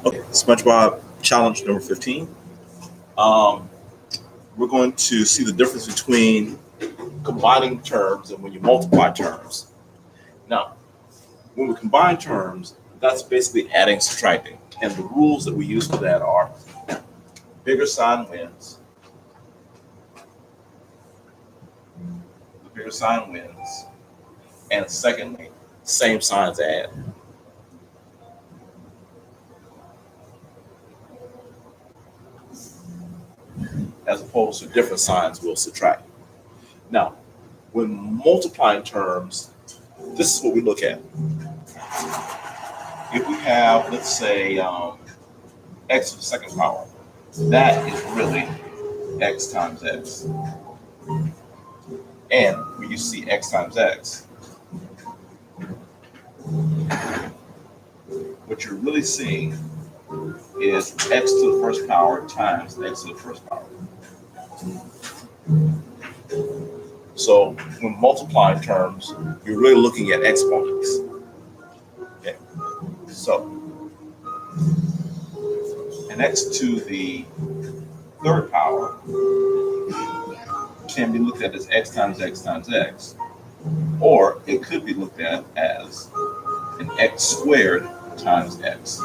Okay, Spongebob challenge number 15. Um, we're going to see the difference between combining terms and when you multiply terms. Now, when we combine terms, that's basically adding, subtracting. And the rules that we use for that are bigger sign wins, the bigger sign wins, and secondly, same signs add, as opposed to different signs will subtract. Now, when multiplying terms, this is what we look at. If we have, let's say, x to the second power, that is really x times x. And when you see x times x, what you're really seeing is x to the first power times x to the first power. So when multiplying terms, you're really looking at exponents. Okay. So an x to the third power can be looked at as x times x times x, or it could be looked at as an x squared times x.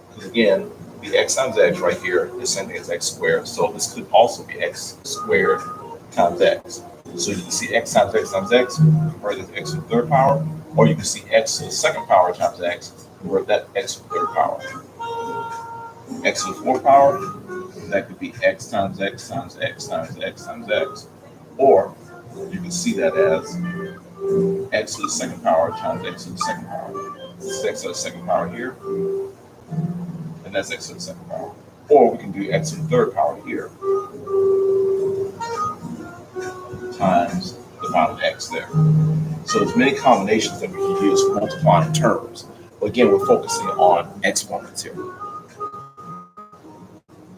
Because again, the x times x right here is the same thing as x squared, so this could also be x squared times x. So you can see x times x times x, convert it to x to the third power, or you can see x to the second power times x, convert that x to the third power. X to the fourth power, that could be x times x times x times x times x, or you can see that as x to the second power times x to the second power. This is x to the second power here, and that's x to the second power. Or we can do x to the third power here times the final x there. So there's many combinations that we can use for multiplying terms. But again, we're focusing on exponents here.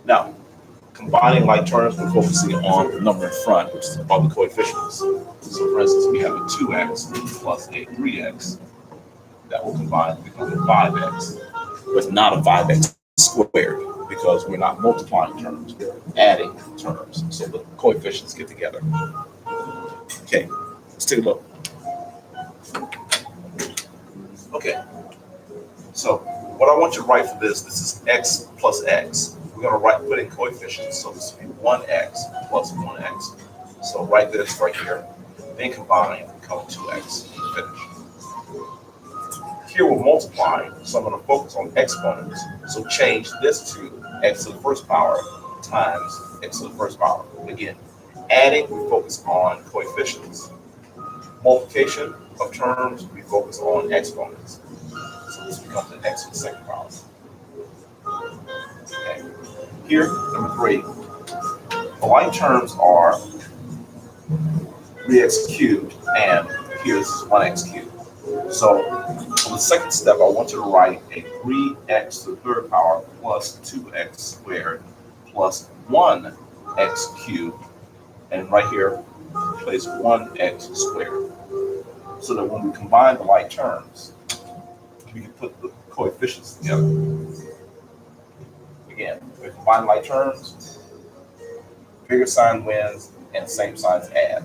Now, combining like terms, we're focusing on the number in front, which is called the coefficients. So for instance, we have a 2x plus a 3x that will combine to become a 5x, but not a 5x squared because we're not multiplying terms, we're adding terms. So the coefficients get together. Okay, let's take a look. Okay, so what I want you to write for this is x plus x. We're going to put in coefficients, so this will be 1x plus 1x. So write this right here, then combine, become 2x, finish. Here we're multiplying, so I'm going to focus on exponents. So change this to x to the first power times x to the first power. Again, adding, we focus on coefficients. Multiplication of terms, we focus on exponents. So this becomes an x to the second power. Okay. Here, number 3, the like terms are 3x cubed, and here this is 1x cubed. So on the second step, I want you to write a 3x to the third power plus 2x squared plus 1x cubed, and right here, place 1x squared. So that when we combine the like terms, we can put the coefficients together. Again, we combine like terms, bigger sign wins, and same signs add.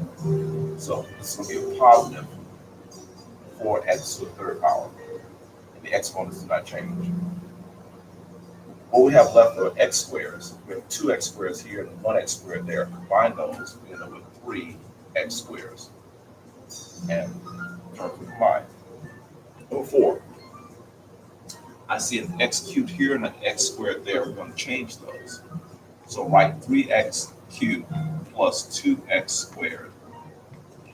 So this is going to be a positive 4x to the third power, and the exponents do not change. What we have left are x squares. We have 2x squares here and 1x squared there. Combine those, we end up with 3x squares. And terms we combine. Number 4. I see an x cubed here and an x squared there. We're going to change those. So write 3x cubed plus 2x squared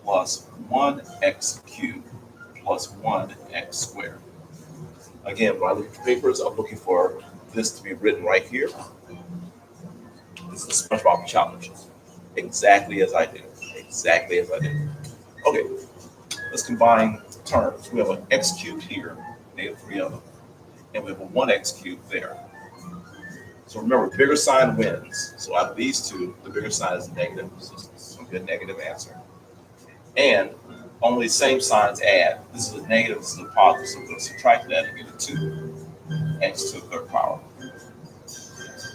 plus 1x cubed plus 1x squared. Again, when I look at the papers, I'm looking for this to be written right here. This is the Spongebob challenge. Exactly as I did. Exactly as I did. Okay, let's combine terms. We have an x cubed here, negative 3 of them, and we have a 1x cubed there. So remember, bigger sign wins. So out of these two, the bigger sign is negative. So it's going to be a negative answer. And only same signs add. This is a negative, this is a positive, so we're going to subtract that and get a 2. x to the third power.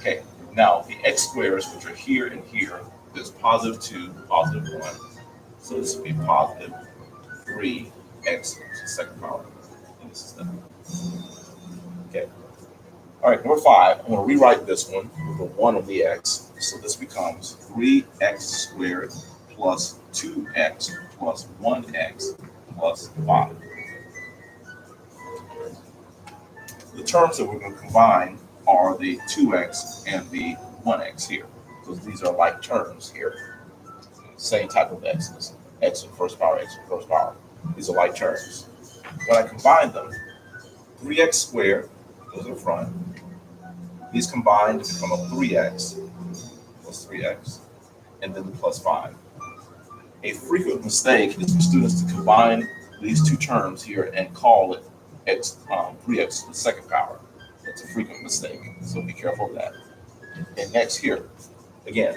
Okay, now the x squares, which are here and here, there's positive 2, positive 1. So this would be positive 3x to the second power. And this is done. Okay. All right, number 5, I'm going to rewrite this one with a 1 on the x. So this becomes 3x squared plus 2x plus 1x plus 5. The terms that we're going to combine are the 2x and the 1x here, because these are like terms here. Same type of x's. X to the first power, x to the first power. These are like terms. When I combine them, 3x squared goes in front. These combine to become a 3x plus 3x, and then the plus 5. A frequent mistake is for students to combine these two terms here and call it x 3x to the second power. That's a frequent mistake, so be careful of that. And next here, again,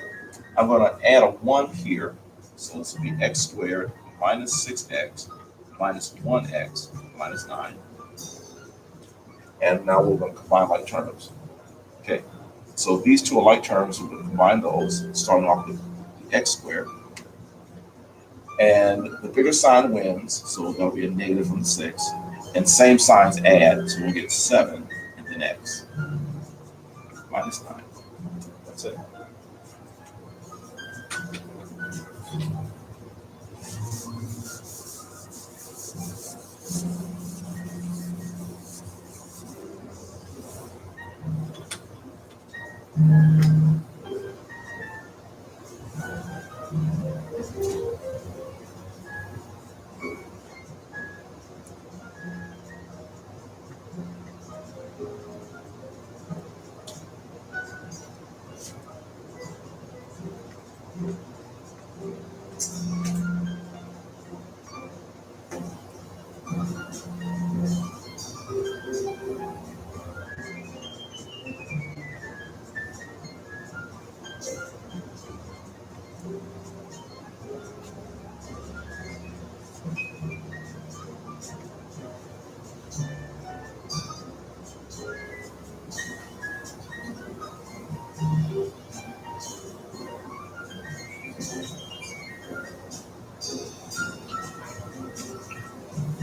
I'm going to add a 1 here, so this will be x squared minus 6x minus 1x minus 9. And now we're going to combine like terms. Okay, so these two are like terms, we're going to combine those, starting off with the x squared. And the bigger sign wins, so it's going to be a negative from the 6. And same signs add, so we'll get 7 and then x minus 9. That's it.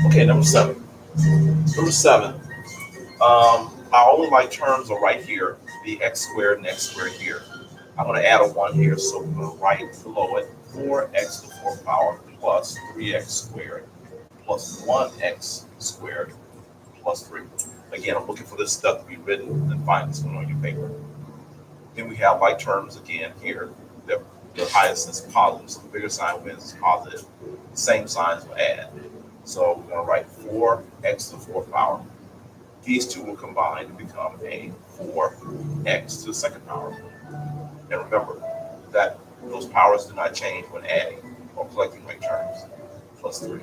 Okay, number 7. Number 7, our only like terms are right here, the x squared and x squared here. I'm going to add a 1 here, so we're going to write below it 4x to the fourth power plus 3x squared plus 1x squared plus 3. Again, I'm looking for this stuff to be written and find this one on your paper. Then we have like terms again here. The highest is positive, so the bigger sign wins is positive. Same signs will add. So we're going to write 4x to the fourth power. These two will combine to become a 4x to the second power. And remember that those powers do not change when adding or collecting like terms. Plus 3.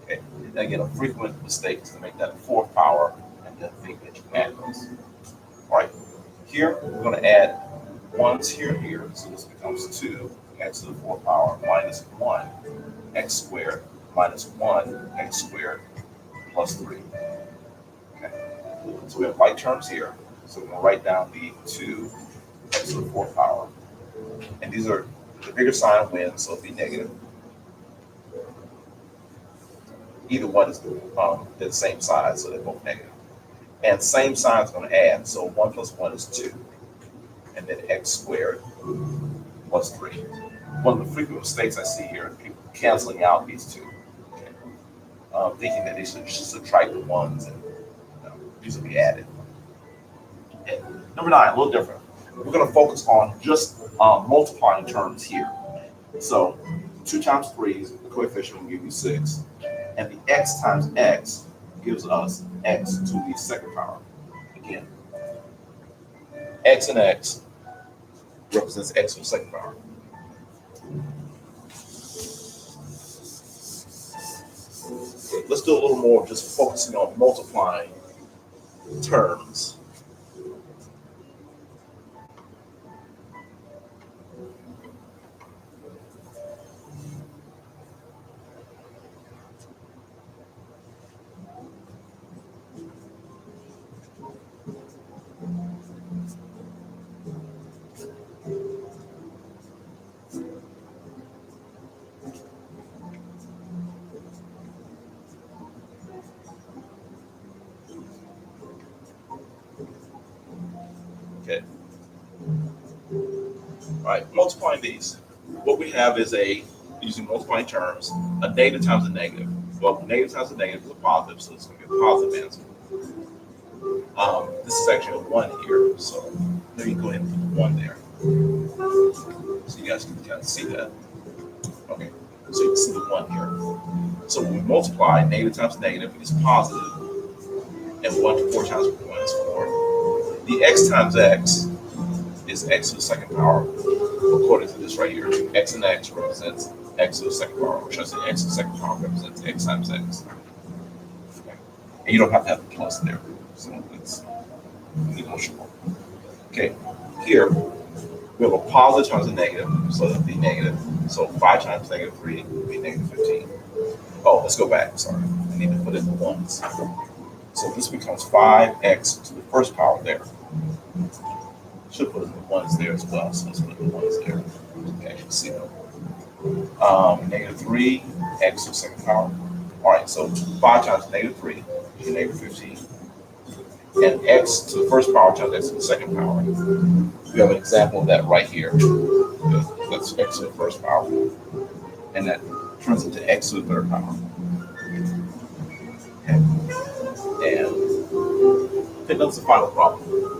Okay. And again, a frequent mistake is to make that a fourth power and then think that you can add those. All right. Here we're going to add 1's here and here, so this becomes 2x to the fourth power minus 1x squared minus 1x squared plus 3. Okay. So we have like terms here, so we're going to write down the 2x to the fourth power. And these are the bigger sign wins, so it'll be negative. Either one is the same size, so they're both negative. And same sign is going to add, so 1 plus 1 is 2. And then x squared plus 3. One of the frequent mistakes I see here is people canceling out these two. Okay. Thinking that they should subtract the 1's and these will be added. Okay. Number 9, a little different. We're going to focus on just multiplying terms here. So 2 times 3, the coefficient will give you 6. And the x times x gives us x to the second power. Again, x and x represents x to the second power. Okay, let's do a little more just focusing on multiplying terms. Okay. All right, multiplying these. What we have is using multiplying terms, a negative times a negative. Well, negative times a negative is a positive, so it's going to be a positive answer. This is actually a 1 here, so let me go ahead and put the 1 there. So you guys can kind of see that. Okay, so you can see the 1 here. So when we multiply, negative times negative is positive, and 1 to 4 times 1 is 4. The x times x is x to the second power, according to this right here. X and x represents x to the second power, or should I say x to the second power represents x times x. Okay. And you don't have to have the plus there, so it's negotiable. Okay, here we have a positive times a negative, so that'd be negative. So 5 times negative 3 would be negative 15. Oh, let's go back. Sorry, I need to put in the ones. So this becomes 5x to the first power there. Should put in the ones there as well. So let's put in the ones there. Okay, you can see them. Negative 3, x to the second power. All right, so 5 times negative 3 is negative 15. And x to the first power times x to the second power. We have an example of that right here. That's x to the first power. And that turns into x to the third power. Okay. And okay, that's the final problem.